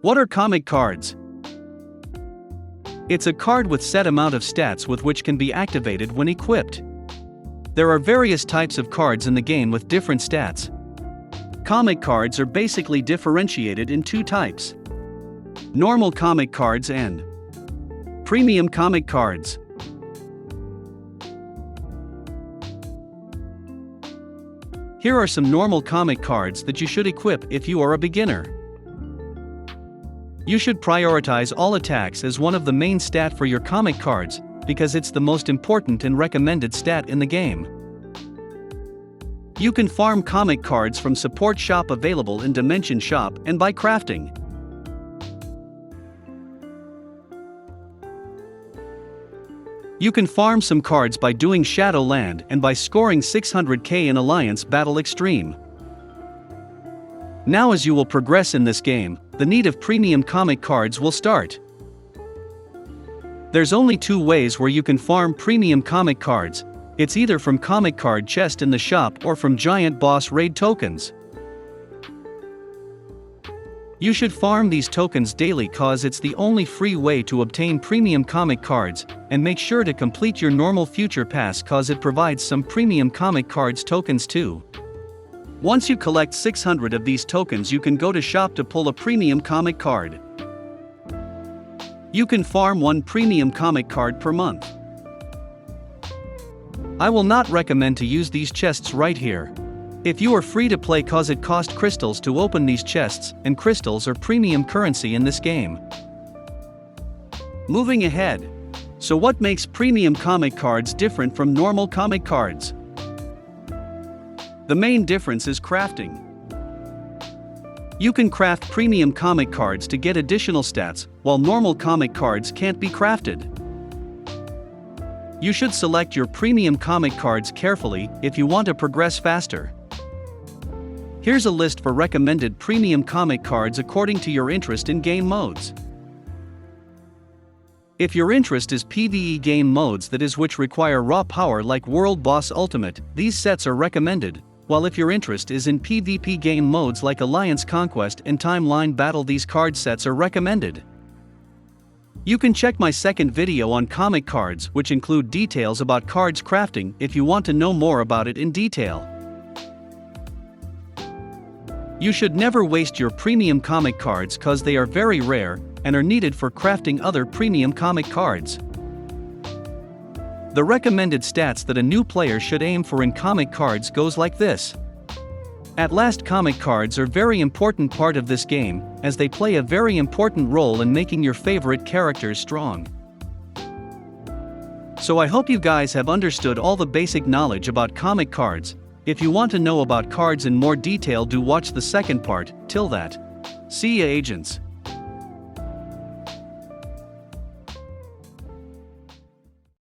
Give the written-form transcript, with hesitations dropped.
What are comic cards? It's a card with set amount of stats with which can be activated when equipped. There are various types of cards in the game with different stats. Comic cards are basically differentiated in two types: normal comic cards and premium comic cards. Here are some normal comic cards that you should equip if you are a beginner. You should prioritize all attacks as one of the main stat for your comic cards, because it's the most important and recommended stat in the game. You can farm comic cards from Support Shop available in Dimension Shop and by crafting. You can farm some cards by doing Shadowland and by scoring 600k in Alliance Battle Extreme. Now, as you will progress in this game, the need of premium comic cards will start. There's only two ways where you can farm premium comic cards. It's either from comic card chest in the shop or from giant boss raid tokens. You should farm these tokens daily cause it's the only free way to obtain premium comic cards, and make sure to complete your normal future pass cause it provides some premium comic cards tokens too. Once you collect 600 of these tokens, you can go to shop to pull a premium comic card. You can farm one premium comic card per month. I will not recommend to use these chests right here. If you are free to play cause it cost crystals to open these chests, and crystals are premium currency in this game. Moving ahead. So what makes premium comic cards different from normal comic cards? The main difference is crafting. You can craft premium comic cards to get additional stats, while normal comic cards can't be crafted. You should select your premium comic cards carefully if you want to progress faster. Here's a list for recommended premium comic cards according to your interest in game modes. If your interest is PvE game modes, that is, which require raw power like World Boss Ultimate, these sets are recommended, while if your interest is in PvP game modes like Alliance Conquest and Timeline Battle, these card sets are recommended. You can check my second video on comic cards, which include details about cards crafting if you want to know more about it in detail. You should never waste your premium comic cards cause they are very rare and are needed for crafting other premium comic cards. The recommended stats that a new player should aim for in comic cards goes like this. At last, comic cards are very important part of this game, as they play a very important role in making your favorite characters strong. So I hope you guys have understood all the basic knowledge about comic cards. If you want to know about cards in more detail, do watch the second part. Till that, see ya, agents.